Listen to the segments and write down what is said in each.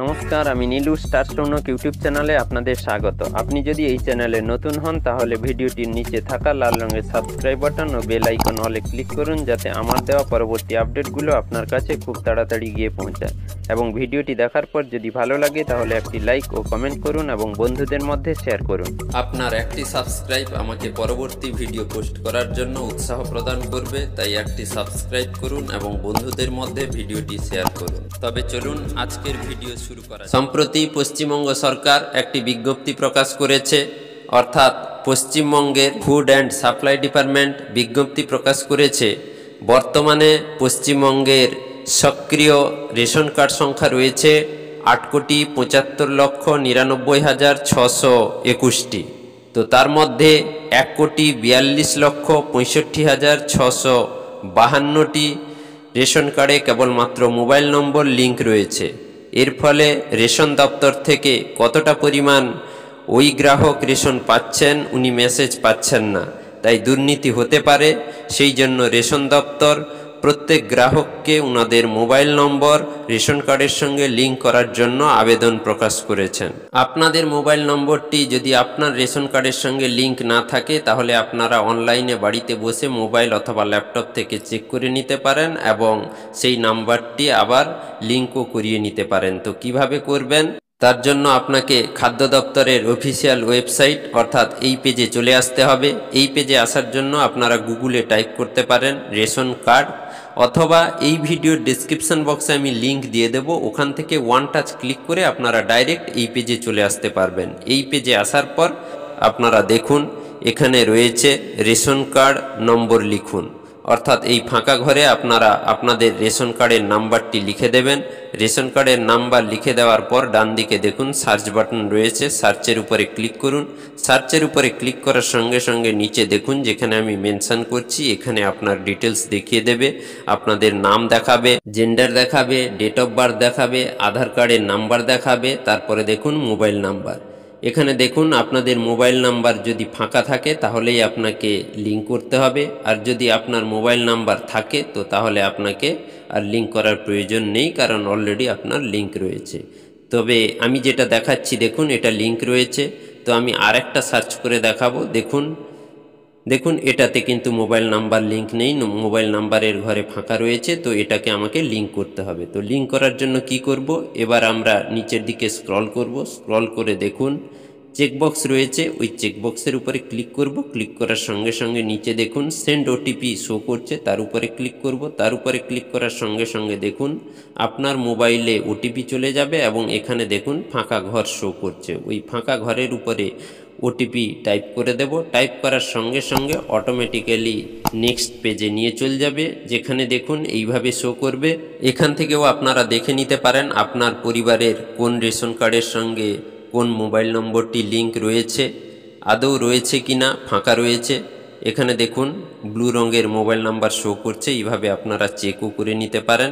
নমস্কার, আমি Nilu star স্টোনক YouTube চ্যানেলে আপনাদের স্বাগত। আপনি যদি এই চ্যানেলে নতুন হন তাহলে ভিডিওটির নিচে থাকা লাল রঙের subscribe button oh bell icon অলে ক্লিক করুন, যাতে আমার দেওয়া পরবর্তী আপডেটগুলো আপনার কাছে খুব তাড়াতাড়ি গিয়ে পৌঁছায়। এবং ভিডিওটি দেখার পর যদি ভালো লাগে তাহলে একটি লাইক ও কমেন্ট করুন এবং বন্ধুদের মধ্যে শেয়ার করুন। আপনার একটি সাবস্ক্রাইব আমাকে পরবর্তী ভিডিও পোস্ট করার জন্য উৎসাহ প্রদান করবে, তাই একটি সাবস্ক্রাইব করুন এবং বন্ধুদের মধ্যে ভিডিওটি শেয়ার করুন। তবে চলুন আজকের ভিডিও শুরু করা যাক। সম্প্রতি পশ্চিমবঙ্গ সরকার একটি বিজ্ঞপ্তি প্রকাশ করেছে, অর্থাৎ পশ্চিমবঙ্গের ফুড অ্যান্ড সাপ্লাই ডিপার্টমেন্ট বিজ্ঞপ্তি প্রকাশ করেছে। বর্তমানে পশ্চিমবঙ্গের সক্রিয় রেশন কার্ড সংখ্যা রয়েছে 8,75,99,621টি। তো তার মধ্যে 1,42,65,652টি রেশন কার্ডে কেবলমাত্র মোবাইল নম্বর লিঙ্ক রয়েছে। এর ফলে রেশন দপ্তর থেকে কতটা পরিমাণ ওই গ্রাহক রেশন পাচ্ছেন, উনি মেসেজ পাচ্ছেন না, তাই দুর্নীতি হতে পারে। সেই জন্য রেশন দপ্তর প্রত্যেক গ্রাহককে ওনাদের মোবাইল নম্বর রেশন কার্ডের সঙ্গে লিঙ্ক করার জন্য আবেদন প্রকাশ করেছেন। আপনাদের মোবাইল নম্বরটি যদি আপনার রেশন কার্ডের সঙ্গে লিঙ্ক না থাকে তাহলে আপনারা অনলাইনে বাড়িতে বসে মোবাইল অথবা ল্যাপটপ থেকে চেক করে নিতে পারেন এবং সেই নাম্বারটি আবার লিঙ্কও করিয়ে নিতে পারেন। তো কিভাবে করবেন? তার জন্য আপনাকে খাদ্য দপ্তরের অফিসিয়াল ওয়েবসাইট অর্থাৎ এই পেজে চলে আসতে হবে। এই পেজে আসার জন্য আপনারা গুগলে টাইপ করতে পারেন রেশন কার্ড, অথবা এই ভিডিওর ডেসক্রিপশন বক্সে আমি লিঙ্ক দিয়ে দেব, ওখান থেকে ওয়ান টাচ ক্লিক করে আপনারা ডাইরেক্ট এই পেজে চলে আসতে পারবেন। এই পেজে আসার পর আপনারা দেখুন এখানে রয়েছে রেশন কার্ড নম্বর লিখুন, অর্থাৎ এই ফাঁকা ঘরে আপনারা আপনাদের রেশন কার্ডের নাম্বারটি লিখে দেবেন। রেশন কার্ডের নাম্বার লিখে দেওয়ার পর ডান দিকে দেখুন সার্চ বাটন রয়েছে, সার্চের উপরে ক্লিক করুন। সার্চের উপরে ক্লিক করার সঙ্গে সঙ্গে নিচে দেখুন যেখানে আমি মেনশন করছি, এখানে আপনার ডিটেলস দেখিয়ে দেবে। আপনাদের নাম দেখাবে, জেন্ডার দেখাবে, ডেট অফ বার্থ দেখাবে, আধার কার্ডের নাম্বার দেখাবে, তারপরে দেখুন মোবাইল নাম্বার। এখানে দেখুন আপনাদের মোবাইল নাম্বার যদি ফাঁকা থাকে তাহলেই আপনাকে লিঙ্ক করতে হবে, আর যদি আপনার মোবাইল নাম্বার থাকে তো তাহলে আপনাকে আর লিঙ্ক করার প্রয়োজন নেই, কারণ অলরেডি আপনার লিঙ্ক রয়েছে। তবে আমি যেটা দেখাচ্ছি দেখুন এটা লিঙ্ক রয়েছে। তো আমি আরেকটা সার্চ করে দেখাবো। দেখুন এটাতে কিন্তু মোবাইল নাম্বার লিঙ্ক নেই, মোবাইল নাম্বারের ঘরে ফাঁকা রয়েছে। তো এটাকে আমাকে লিঙ্ক করতে হবে। তো লিঙ্ক করার জন্য কি করব, এবার আমরা নিচের দিকে স্ক্রল করব। স্ক্রল করে দেখুন চেকবক্স রয়েছে, ওই চেকবক্সের উপরে ক্লিক করব। ক্লিক করার সঙ্গে সঙ্গে নিচে দেখুন সেন্ড ওটিপি শো করছে, তার উপরে ক্লিক করব। তার উপরে ক্লিক করার সঙ্গে সঙ্গে দেখুন আপনার মোবাইলে ওটিপি চলে যাবে এবং এখানে দেখুন ফাঁকা ঘর শো করছে। ওই ফাঁকা ঘরের উপরে ওটিপি টাইপ করে দেব। টাইপ করার সঙ্গে সঙ্গে অটোমেটিক্যালি নেক্সট পেজে নিয়ে চলে যাবে, যেখানে দেখুন এইভাবে শো করবে। এখান থেকেও আপনারা দেখে নিতে পারেন আপনার পরিবারের কোন রেশন কার্ডের সঙ্গে কোন মোবাইল নম্বরটি লিঙ্ক রয়েছে, আদৌ রয়েছে কিনা, ফাঁকা রয়েছে। এখানে দেখুন ব্লু রঙের মোবাইল নাম্বার শো করছে, এইভাবে আপনারা চেকও করে নিতে পারেন।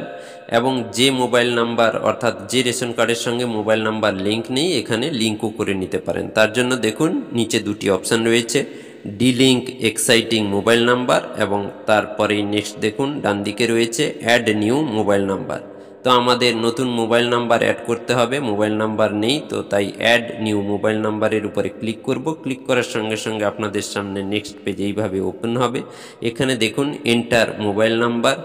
এবং যে মোবাইল নাম্বার অর্থাৎ যে রেশন কার্ডের সঙ্গে মোবাইল নাম্বার লিঙ্ক নেই এখানে লিঙ্কও করে নিতে পারেন। তার জন্য দেখুন নিচে দুটি অপশান রয়েছে, ডিলিঙ্ক এক্সাইটিং মোবাইল নাম্বার এবং তারপরেই নেক্সট দেখুন ডান দিকে রয়েছে অ্যাড নিউ মোবাইল নাম্বার। তো আমাদের নতুন মোবাইল নাম্বার অ্যাড করতে হবে, মোবাইল নাম্বার নেই, তো তাই অ্যাড নিউ মোবাইল নাম্বারের উপরে ক্লিক করব। ক্লিক করার সঙ্গে সঙ্গে আপনাদের সামনে নেক্সট পেজ এইভাবে ওপেন হবে। এখানে দেখুন এন্টার মোবাইল নাম্বার,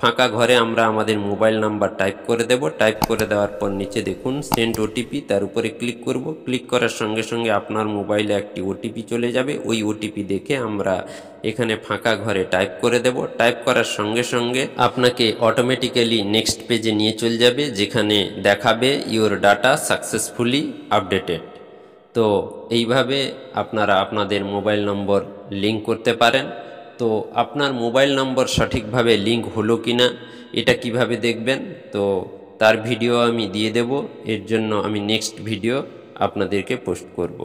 ফাঁকা ঘরে আমরা আমাদের মোবাইল নাম্বার টাইপ করে দেব। টাইপ করে দেওয়ার পর নিচে দেখুন সেন্ড ওটিপি, তার উপরে ক্লিক করব। ক্লিক করার সঙ্গে সঙ্গে আপনার মোবাইলে একটি ওটিপি চলে যাবে। ওই ওটিপি দেখে আমরা এখানে ফাঁকা ঘরে টাইপ করে দেব। টাইপ করার সঙ্গে সঙ্গে আপনাকে অটোমেটিক্যালি নেক্সট পেজে নিয়ে চলে যাবে, যেখানে দেখাবে ইওর ডাটা সাকসেসফুলি আপডেটেড। তো এইভাবে আপনারা আপনাদের মোবাইল নম্বর লিঙ্ক করতে পারেন। তো আপনার মোবাইল নম্বর সঠিকভাবে লিঙ্ক হলো কিনা এটা কিভাবে দেখবেন, তো তার ভিডিও আমি দিয়ে দেব। এর জন্য আমি নেক্সট ভিডিও আপনাদেরকে পোস্ট করব।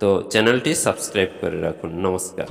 তো চ্যানেলটি সাবস্ক্রাইব করে রাখুন। নমস্কার।